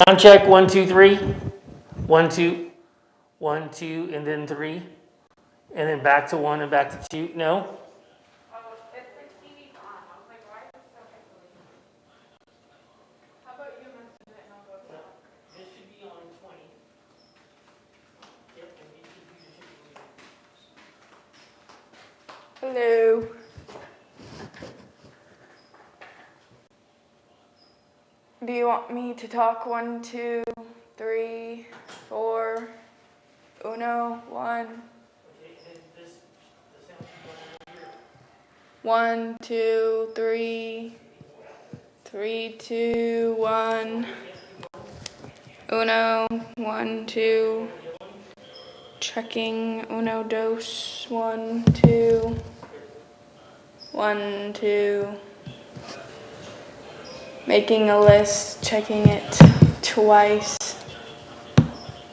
Sound check, 1, 2, 3. 1, 2, 1, 2, and then 3. And then back to 1 and back to 2. No? Oh, it's the TV's on. I was like, why is it so echoey? How about you message it and I'll go to it? This should be on 20. Yep, and you should be Hello. Do you want me to talk? 1, 2, 3, 4. Uno, 1. Okay, and this, the sound should go over here. 1, 2, 3. 3, 2, 1. Uno, 1, 2. Checking uno, dos. 1, 2. 1, 2. Making a list, checking it twice.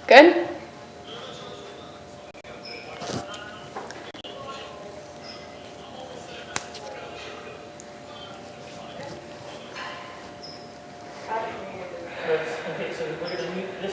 Good? Okay, so we're going to mute this.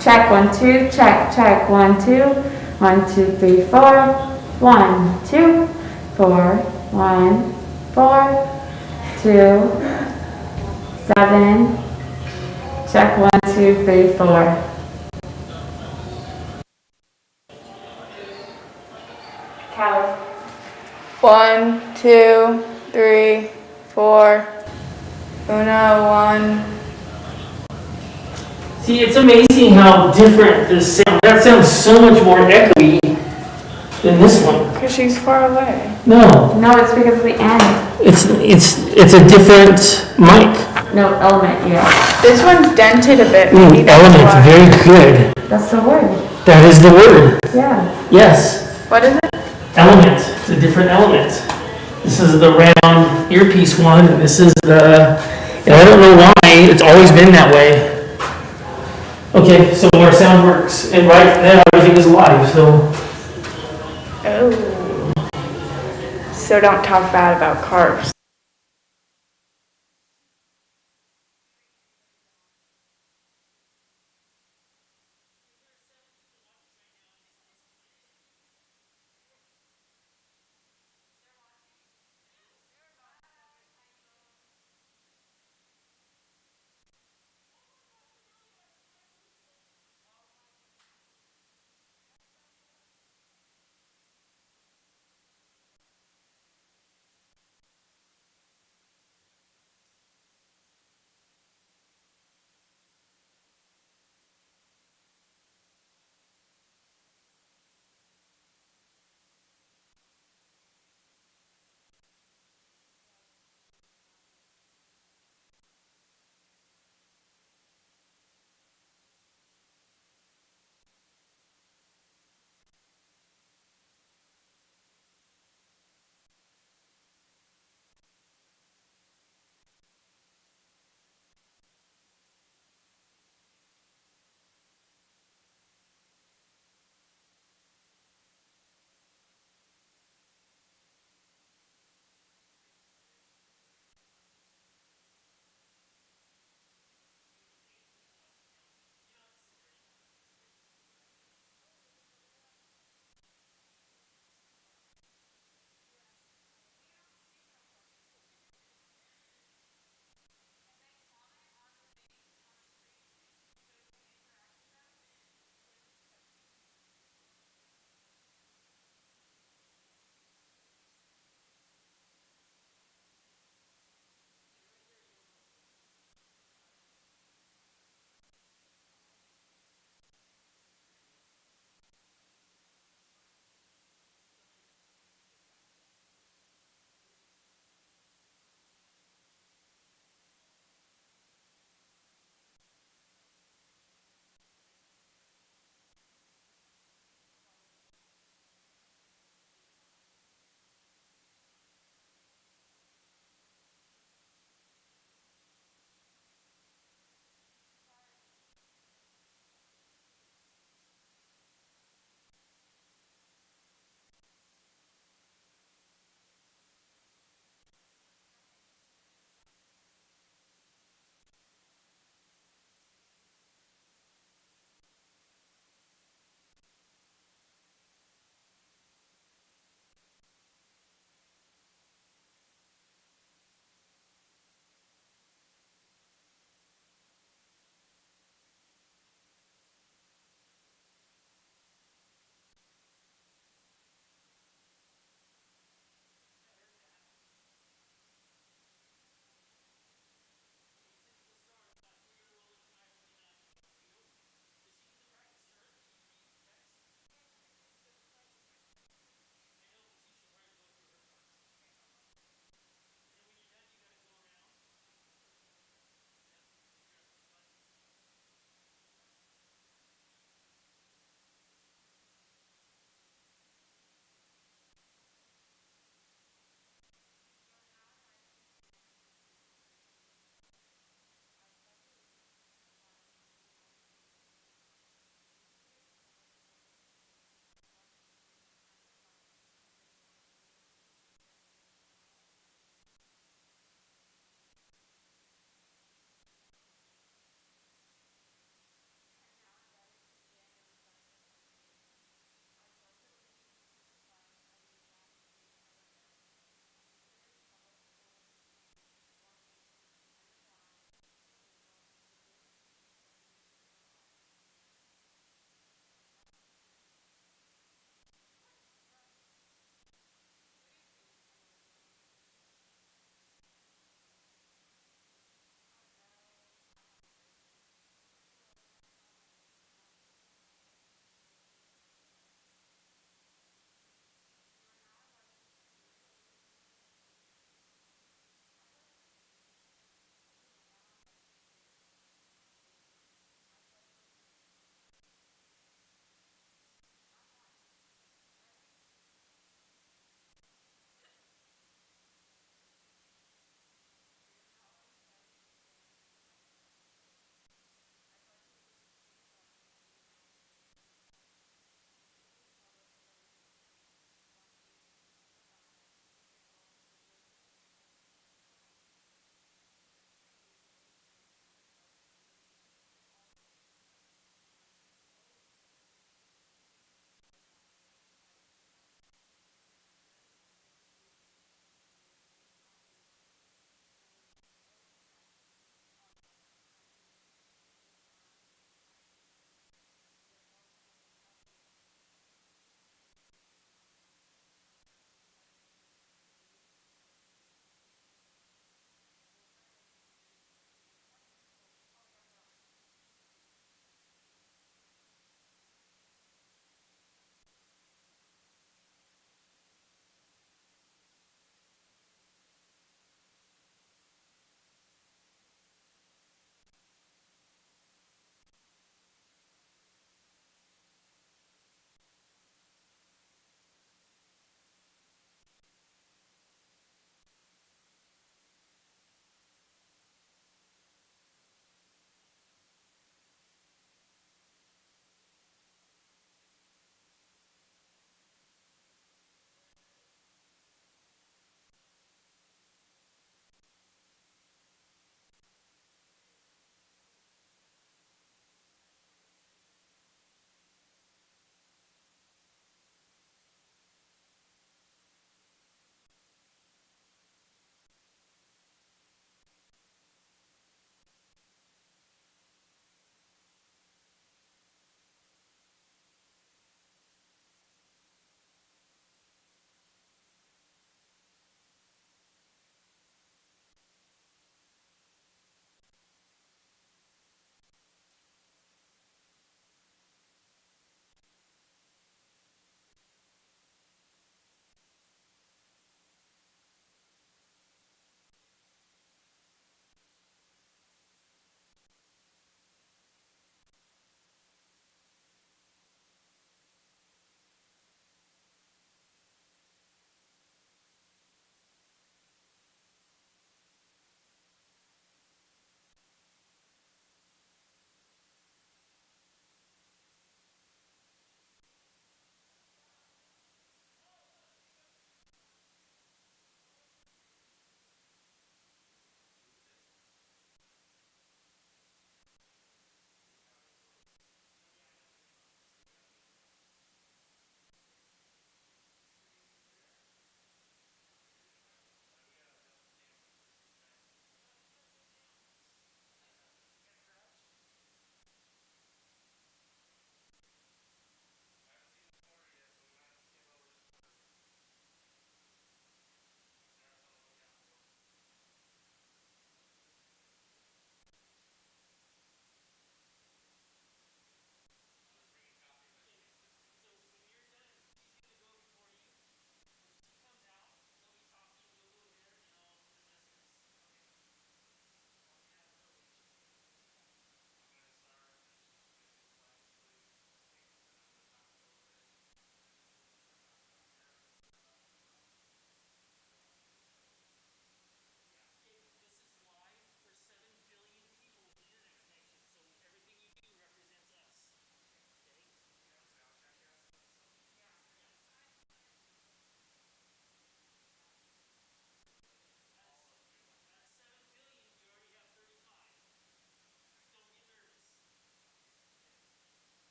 Check, 1, 2, check, 1, 2, 1, 2, 3, 4, 1, 2, 4, 1, 4, 2, 7, check, 1, 2, 3, 4. Callie. 1, 2, 3, 4. Uno, 1. See, it's amazing how different this sound. That sounds so much more echoey than this one. Because she's far away. No, No, it's because of the end. it's a different mic. No, element, yeah. This one's dented a bit. Maybe that's Element, why. very good. That's the word. That is the word. Yeah. Yes, What is it? element. It's a different element. This is the round earpiece one, and this is the. And I don't know why. It's always been that way. Okay, so our sound works, and right now everything is live. So. Oh. So don't talk bad about carbs.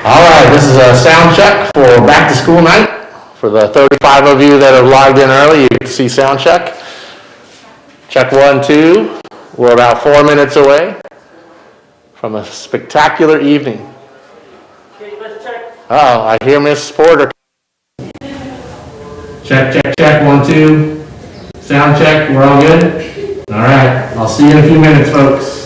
All right, this is a sound check for back to school night. For the 35 of you that have logged in early, you can see sound check. Check 1, 2. We're about 4 minutes away from a spectacular evening. Okay, let's check. Uh-oh, I hear Miss Porter. Check, check, check, 1, 2. Sound check, we're all good? All right, I'll see you in a few minutes, folks.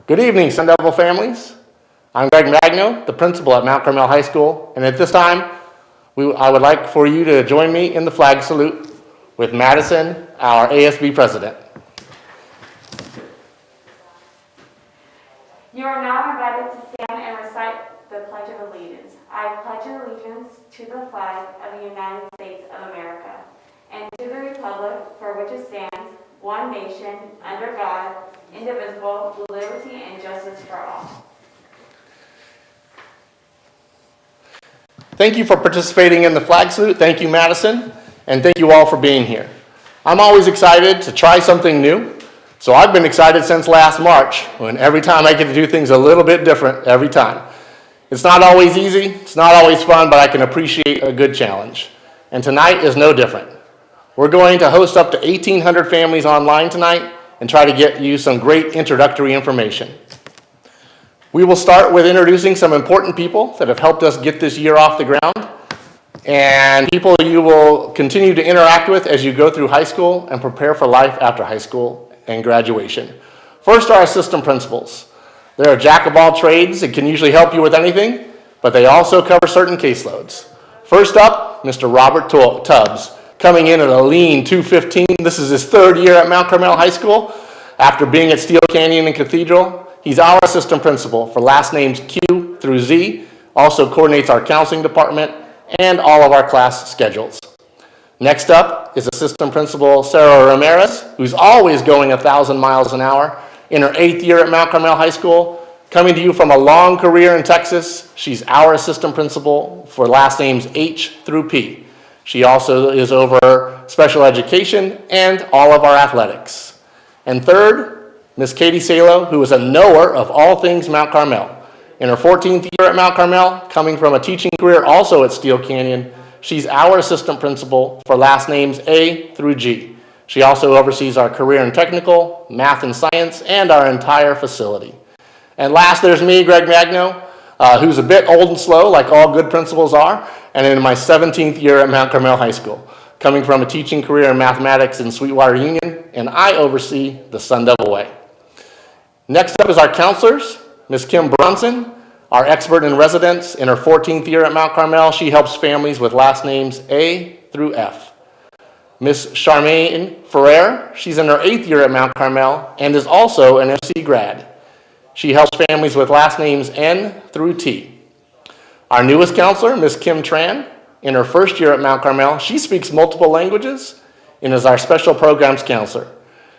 Good evening, Sun Devil families. I'm Greg Magno, the principal at Mount Carmel High School, and at this time, I would like for you to join me in the flag salute with Madison, our ASB president. You are now invited to stand and recite the Pledge of Allegiance. I pledge allegiance to the flag of the United States of America and to the republic for which it stands, one nation, under God, indivisible, with liberty and justice for all. Thank you for participating in the flag salute. Thank you, Madison, and thank you all for being here. I'm always excited to try something new, so I've been excited since last March, when every time I get to do things a little bit different every time. It's not always easy, it's not always fun, but I can appreciate a good challenge. And tonight is no different. We're going to host up to 1,800 families online tonight and try to get you some great introductory information. We will start with introducing some important people that have helped us get this year off the ground, and people you will continue to interact with as you go through high school and prepare for life after high school and graduation. First, our assistant principals. They're a jack of all trades and can usually help you with anything, but they also cover certain caseloads. First up, Mr. Robert Tubbs, coming in at a lean 215. This is his third year at Mount Carmel High School. After being at Steel Canyon and Cathedral, he's our assistant principal for last names Q through Z, also coordinates our counseling department and all of our class schedules. Next up is assistant principal Sarah Ramirez, who's always going 1,000 miles an hour in her 8th year at Mount Carmel High School. Coming to you from a long career in Texas, she's our assistant principal for last names H through P. She also is over special education and all of our athletics. And third, Miss Katie Salo, who is a knower of all things Mount Carmel. In her 14th year at Mount Carmel, coming from a teaching career also at Steel Canyon, she's our assistant principal for last names A through G. She also oversees our career and technical, math and science, and our entire facility. And last, there's me, Greg Magno, who's a bit old and slow, like all good principals are, and in my 17th year at Mount Carmel High School, coming from a teaching career in mathematics in Sweetwater Union, and I oversee the Sun Devil Way. Next up is our counselors, Ms. Kim Bronson, our expert in residence. In her 14th year at Mount Carmel, she helps families with last names A through F. Ms. Charmaine Ferrer, she's in her 8th year at Mount Carmel and is also an MC grad. She helps families with last names N through T. Our newest counselor, Ms. Kim Tran, in her 1st year at Mount Carmel, she speaks multiple languages and is our special programs counselor.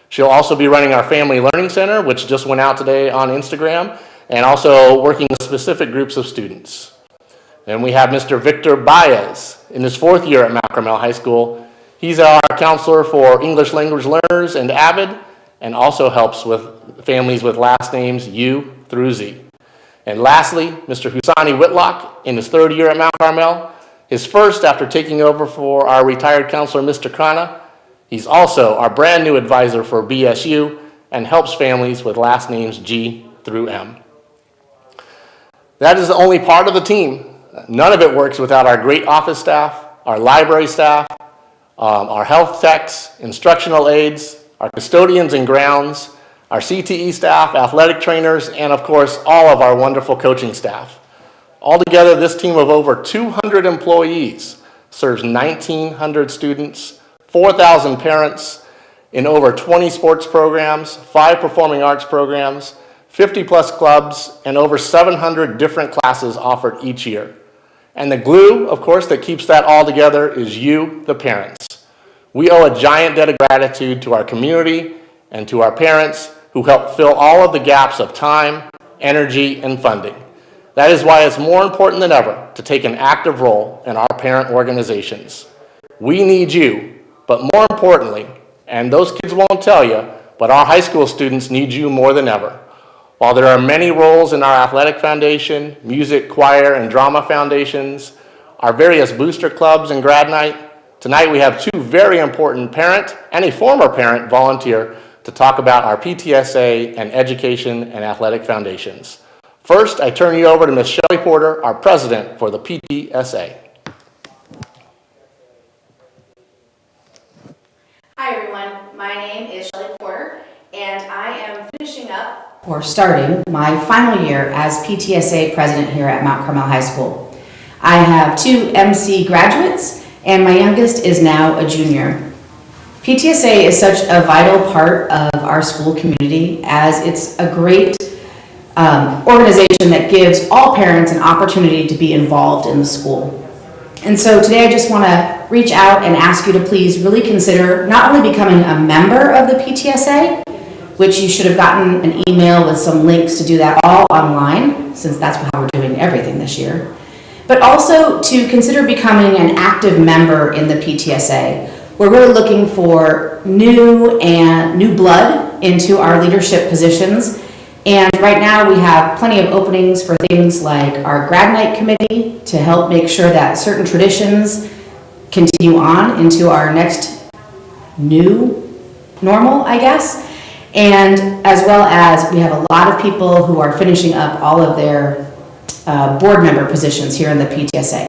She'll also be running our Family Learning Center, which just went out today on Instagram, and also working with specific groups of students. And we have Mr. Victor Baez in his 4th year at Mount Carmel High School. He's our counselor for English language learners and AVID, and also helps with families with last names U through Z. And lastly, Mr. Husani Whitlock in his 3rd year at Mount Carmel, his first after taking over for our retired counselor, Mr. Krana. He's also our brand new advisor for BSU and helps families with last names G through M. That is the only part of the team. None of it works without our great office staff, our library staff, our health techs, instructional aides, our custodians and grounds, our CTE staff, athletic trainers, and of course, all of our wonderful coaching staff. Altogether, this team of over 200 employees serves 1,900 students, 4,000 parents in over 20 sports programs, 5 performing arts programs, 50 plus clubs, and over 700 different classes offered each year. And the glue, of course, that keeps that all together is you, the parents. We owe a giant debt of gratitude to our community and to our parents who help fill all of the gaps of time, energy, and funding. That is why it's more important than ever to take an active role in our parent organizations. We need you, but more importantly, and those kids won't tell you, but our high school students need you more than ever. While there are many roles in our athletic foundation, music, choir, and drama foundations, our various booster clubs and grad night, tonight we have 2 very important parent and a former parent volunteer to talk about our PTSA and education and athletic foundations. First, I turn you over to Ms. Shelley Porter, our president for the PTSA. Hi everyone, my name is Shelley Porter and I am finishing up or starting my final year as PTSA president here at Mount Carmel High School. I have 2 MC graduates and my youngest is now a junior. PTSA is such a vital part of our school community as it's a great organization that gives all parents an opportunity to be involved in the school. And so today I just want to reach out and ask you to please really consider not only becoming a member of the PTSA, which you should have gotten an email with some links to do that all online, since that's how we're doing everything this year, but also to consider becoming an active member in the PTSA. We're really looking for new blood into our leadership positions, And right now we have plenty of openings for things like our grad night committee to help make sure that certain traditions continue on into our next new normal, I guess. And as well as we have a lot of people who are finishing up all of their board member positions here in the PTSA.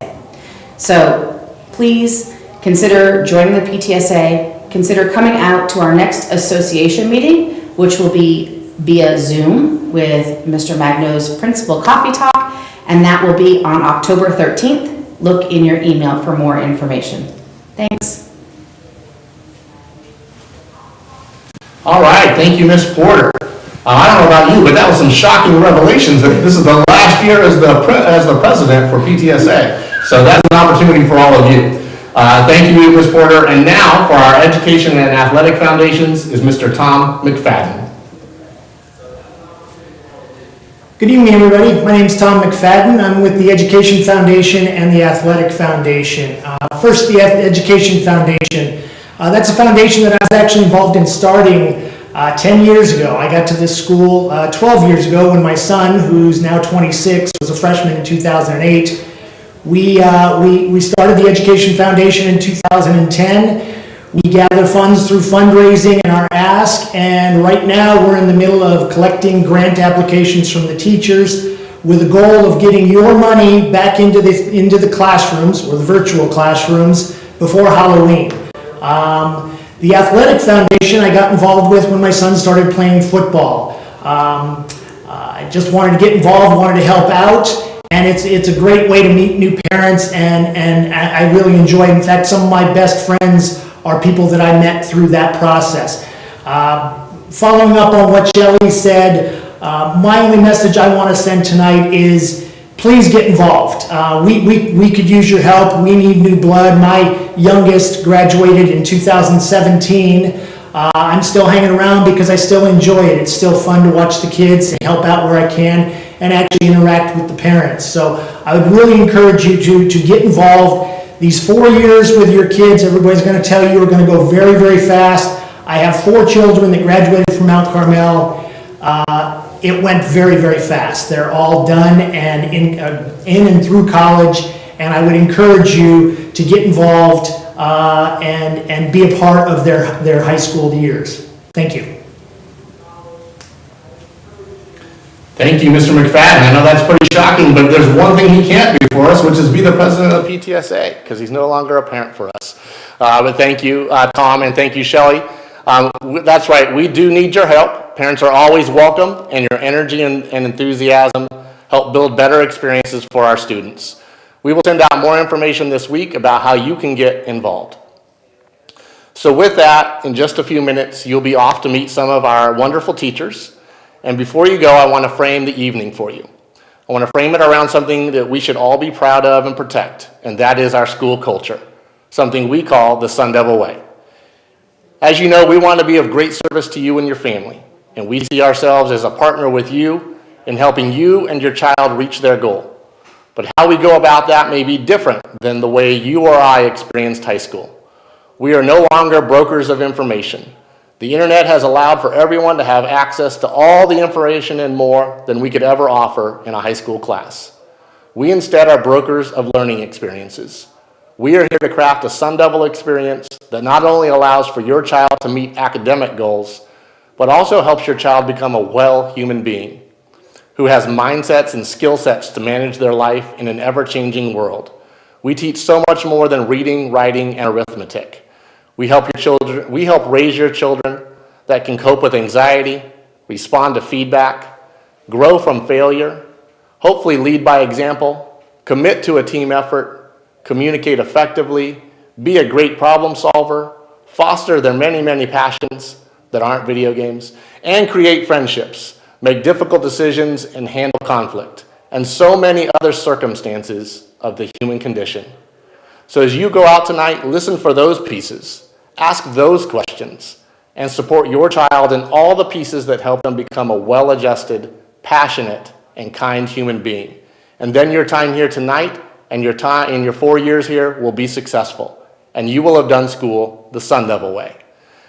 So please consider joining the PTSA, consider coming out to our next association meeting, which will be via Zoom with Mr. Magno's Principal Coffee Talk, and that will be on October 13th. Look in your email for more information. Thanks. All right, thank you, Ms. Porter. I don't know about you, but that was some shocking revelations that this is the last year as the president for PTSA. So that's an opportunity for all of you. Thank you, Ms. Porter. And now for our Education and Athletic Foundations is Mr. Tom McFadden. Good evening, everybody. My name is Tom McFadden. I'm with the Education Foundation and the Athletic Foundation. First, the Education Foundation. That's a foundation that I was actually involved in starting 10 years ago. I got to this school 12 years ago when my son, who's now 26, was a freshman in 2008. We started the Education Foundation in 2010. We gather funds through fundraising and our ask, and right now we're in the middle of collecting grant applications from the teachers with the goal of getting your money back into the classrooms, or the virtual classrooms, before Halloween. The Athletic Foundation I got involved with when my son started playing football. I just wanted to get involved, wanted to help out, and it's a great way to meet new parents, and I really enjoy it. In fact, some of my best friends are people that I met through that process. Following up on what Shelley said, my only message I want to send tonight is please get involved. We could use your help. We need new blood. My youngest graduated in 2017. I'm still hanging around because I still enjoy it. It's still fun to watch the kids and help out where I can and actually interact with the parents. So I would really encourage you to get involved. These 4 years with your kids, everybody's going to tell you, are going to go very, very fast. I have 4 children that graduated from Mount Carmel. It went very, very fast. They're all done and in and through college, and I would encourage you to get involved and be a part of their high school years. Thank you. Thank you, Mr. McFadden. I know that's pretty shocking, but there's one thing he can't do for us, which is be the president of the PTSA, because he's no longer a parent for us. But thank you, Tom, and thank you, Shelley. That's right, we do need your help. Parents are always welcome, and your energy and enthusiasm help build better experiences for our students. We will send out more information this week about how you can get involved. So with that, in just a few minutes, you'll be off to meet some of our wonderful teachers. And before you go, I want to frame the evening for you. I want to frame it around something that we should all be proud of and protect, and that is our school culture, something we call the Sun Devil Way. As you know, we want to be of great service to you and your family, and we see ourselves as a partner with you in helping you and your child reach their goal. But how we go about that may be different than the way you or I experienced high school. We are no longer brokers of information. The internet has allowed for everyone to have access to all the information and more than we could ever offer in a high school class. We instead are brokers of learning experiences. We are here to craft a Sun Devil experience that not only allows for your child to meet academic goals, but also helps your child become a well human being who has mindsets and skill sets to manage their life in an ever-changing world. We teach so much more than reading, writing, and arithmetic. We help raise your children that can cope with anxiety, respond to feedback, grow from failure, hopefully lead by example, commit to a team effort, communicate effectively, be a great problem solver, foster their many, many passions that aren't video games, and create friendships, make difficult decisions, and handle conflict, and so many other circumstances of the human condition. So as you go out tonight, listen for those pieces. Ask those questions and support your child in all the pieces that help them become a well-adjusted, passionate, and kind human being. And then your time here tonight and your time in your 4 years here will be successful, and you will have done school the Sun Devil way.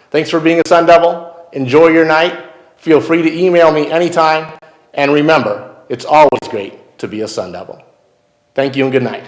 Thanks for being a Sun Devil. Enjoy your night. Feel free to email me anytime. And remember, it's always great to be a Sun Devil. Thank you and good night.